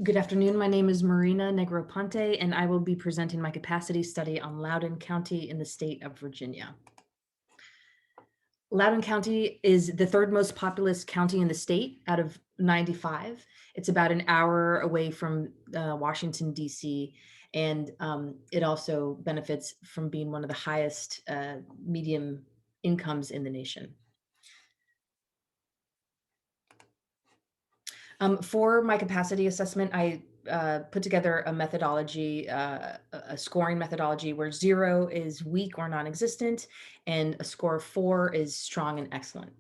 Good afternoon. My name is Marina Negroponte, and I will be presenting my capacity study on Loudon County in the state of Virginia. Loudon County is the third most populous county in the state out of 95. It's about an hour away from Washington, D.C., and it also benefits from being one of the highest medium incomes in the nation. For my capacity assessment, I put together a methodology, a scoring methodology where 0 is weak or non-existent, and a score of 4 is strong and excellent.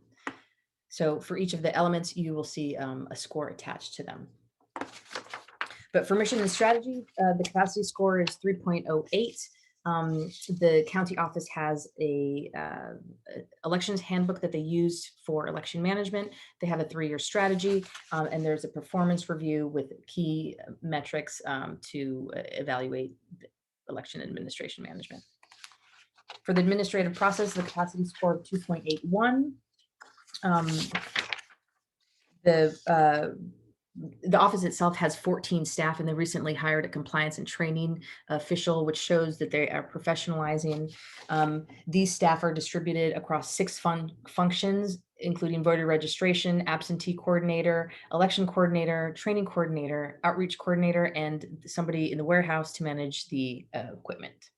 So for each of the elements, you will see a score attached to them. But for mission and strategy, the capacity score is 3.08. The county office has a elections handbook that they use for election management. They have a 3-year strategy, and there's a performance review with key metrics to evaluate the election administration management. For the administrative process, the capacity score of 2.81. The office itself has 14 staff, and they recently hired a compliance and training official, which shows that they are professionalizing. These staff are distributed across 6 functions, including voter registration, absentee coordinator, election coordinator, training coordinator, outreach coordinator, and somebody in the warehouse to manage the equipment.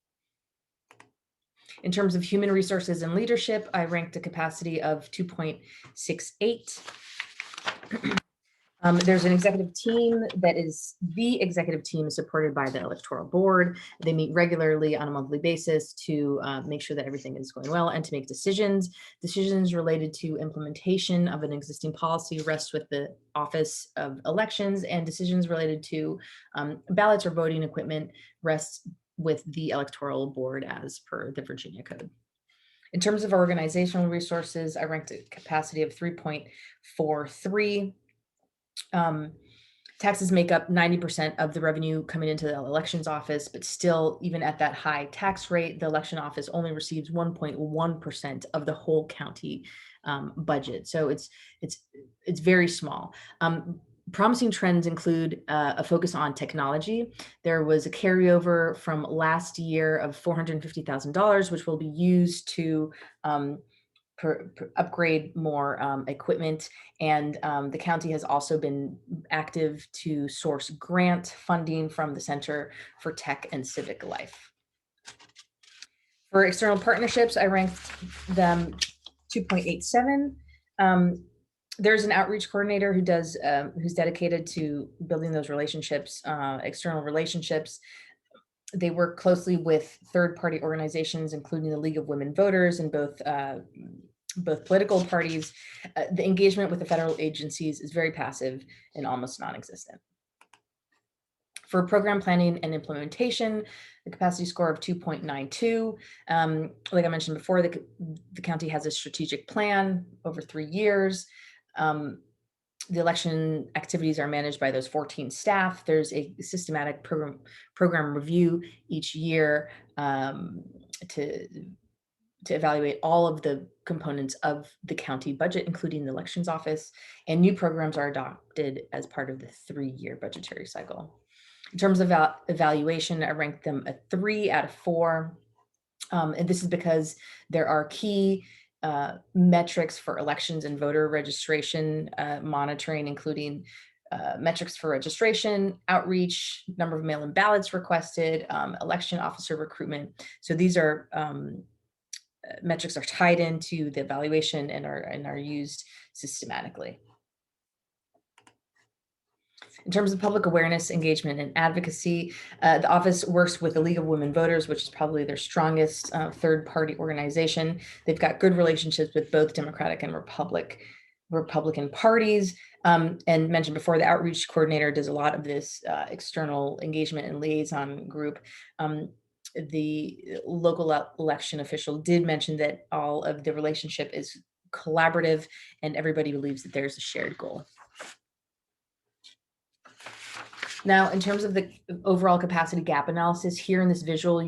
In terms of human resources and leadership, I ranked a capacity of 2.68. There's an executive team that is the executive team is supported by the electoral board. They meet regularly on a monthly basis to make sure that everything is going well and to make decisions. Decisions related to implementation of an existing policy rest with the Office of Elections, and decisions related to ballots or voting equipment rests with the electoral board as per the Virginia Code. In terms of organizational resources, I ranked a capacity of 3.43. Taxes make up 90% of the revenue coming into the elections office, but still, even at that high tax rate, the election office only receives 1.1% of the whole county budget. So it's very small. Promising trends include a focus on technology. There was a carryover from last year of $450,000, which will be used to upgrade more equipment, and the county has also been active to source grant funding from the Center for Tech and Civic Life. For external partnerships, I ranked them 2.87. There's an outreach coordinator who does who's dedicated to building those relationships, external relationships. They work closely with third-party organizations, including the League of Women Voters and both political parties. The engagement with the federal agencies is very passive and almost non-existent. For program planning and implementation, the capacity score of 2.92. Like I mentioned before, the county has a strategic plan over 3 years. The election activities are managed by those 14 staff. There's a systematic program review each year to evaluate all of the components of the county budget, including the elections office, and new programs are adopted as part of the 3-year budgetary cycle. In terms of evaluation, I ranked them a 3 out of 4. And this is because there are key metrics for elections and voter registration monitoring, including metrics for registration, outreach, number of mail-in ballots requested, election officer recruitment. So these are metrics are tied into the evaluation and are used systematically. In terms of public awareness, engagement, and advocacy, the office works with the League of Women Voters, which is probably their strongest third-party organization. They've got good relationships with both Democratic and Republican parties. And mentioned before, the outreach coordinator does a lot of this external engagement and liaison group. The local election official did mention that all of the relationship is collaborative and everybody believes that there's a shared goal. Now, in terms of the overall capacity gap analysis, here in this visual,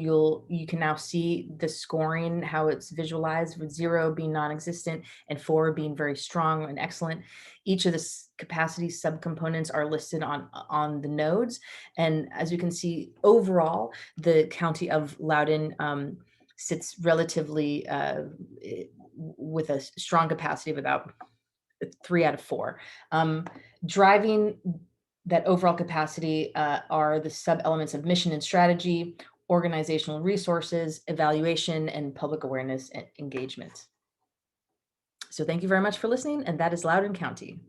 you can now see the scoring, how it's visualized, with 0 being non-existent and 4 being very strong and excellent. Each of the capacity subcomponents are listed on the nodes. And as you can see, overall, the county of Loudon sits relatively with a strong capacity of about 3 out of 4. Driving that overall capacity are the sub-elements of mission and strategy, organizational resources, evaluation, and public awareness and engagement. So thank you very much for listening, and that is Loudoun County.